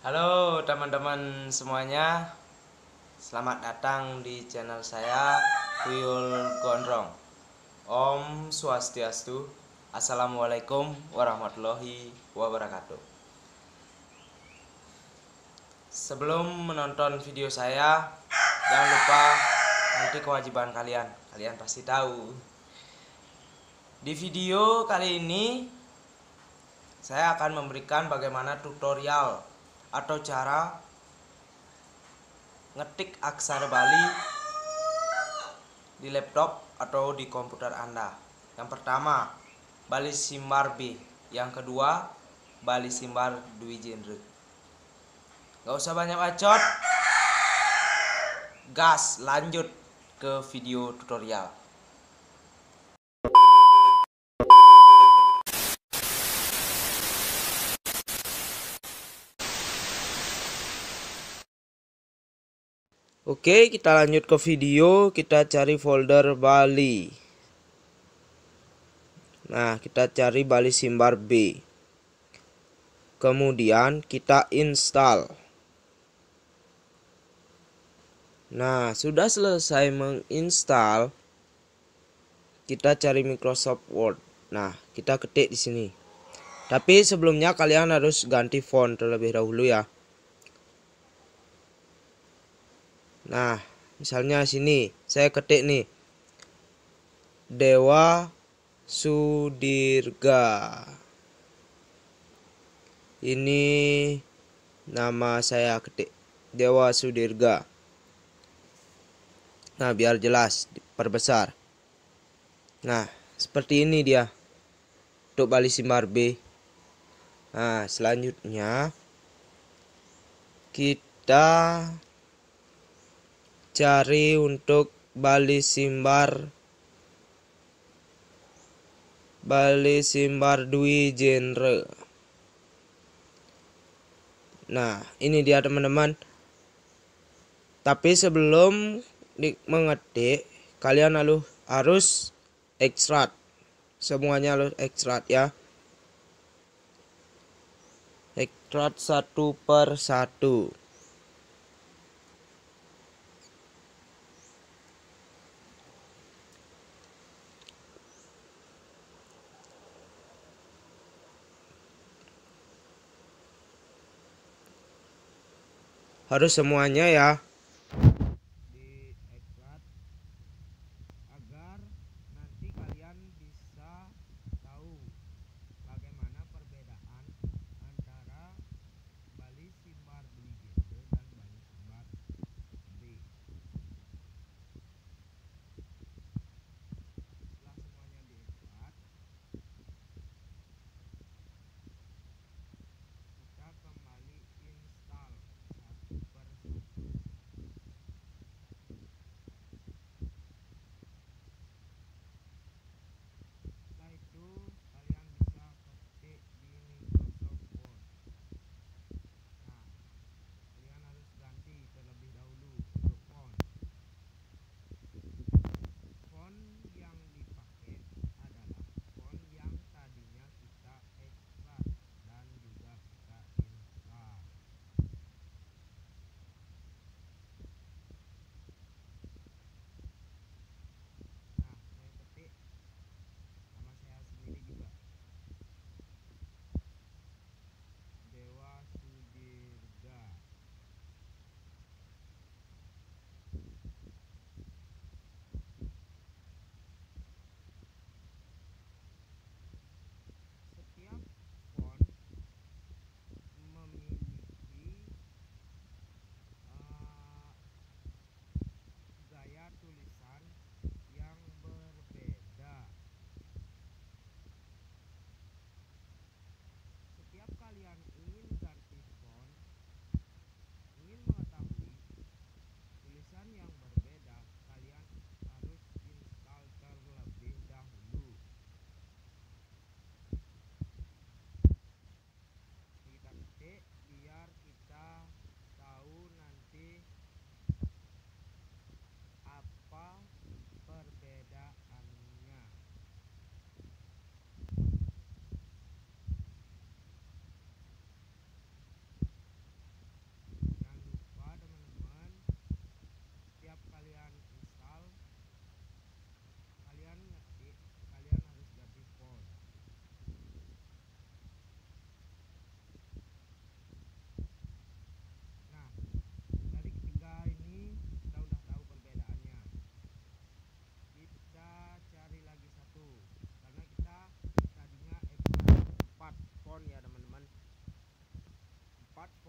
Halo teman-teman semuanya, selamat datang di channel saya, Tuyul Gondrong. Om Swastiastu, Assalamualaikum warahmatullahi wabarakatuh. Sebelum menonton video saya, jangan lupa nanti kewajiban kalian pasti tahu. Di video kali ini, saya akan memberikan bagaimana tutorial atau cara ngetik aksara Bali di laptop atau di komputer Anda. Yang pertama, Bali Simbar B. Yang kedua, Bali Simbar Dwi Genre. Gak usah banyak bacot, gas lanjut ke video tutorial. Oke, kita lanjut ke video. Kita cari folder Bali. Nah, kita cari Bali Simbar B. Kemudian kita install. Nah, sudah selesai menginstal, kita cari Microsoft Word. Nah, kita ketik di sini. Tapi sebelumnya kalian harus ganti font terlebih dahulu ya. Nah, misalnya sini saya ketik nih, Dewa Sudirga. Ini nama saya ketik, Dewa Sudirga. Nah, biar jelas diperbesar. Nah, seperti ini dia untuk Bali Simbar B. Nah, selanjutnya kita cari untuk Bali Simbar Dwi Genre. Nah, ini dia teman-teman. Tapi sebelum mengetik, kalian harus ekstrak. Semuanya harus ekstrak ya. Ekstrak satu per satu. Harus semuanya ya. Diekstrak agar nanti kalian bisa tahu bagaimana perbedaan antara Bali Simbar Dwi Genre dan Bali Simbar B. Setelah semuanya diekstrak, kita kembali install satu per satu.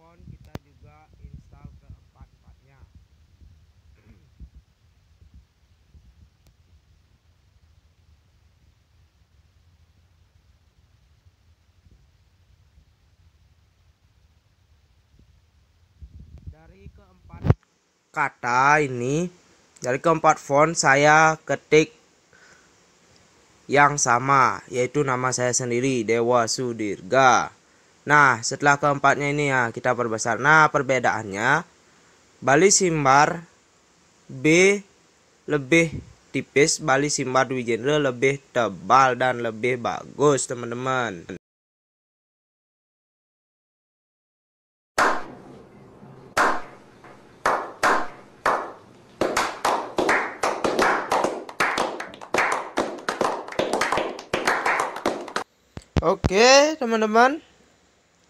font kita juga install keempat-empatnya. Dari keempat kata ini, dari keempat font saya ketik yang sama, yaitu nama saya sendiri, Dewa Sudirga. Nah, setelah keempatnya ini ya kita perbesar. Nah, perbedaannya Bali Simbar B lebih tipis, Bali Simbar Dwi Genre lebih tebal dan lebih bagus, teman-teman. Oke, teman-teman.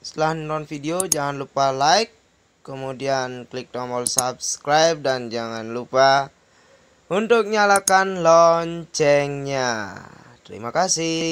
Setelah nonton video, jangan lupa like, kemudian klik tombol subscribe, dan jangan lupa untuk nyalakan loncengnya. Terima kasih.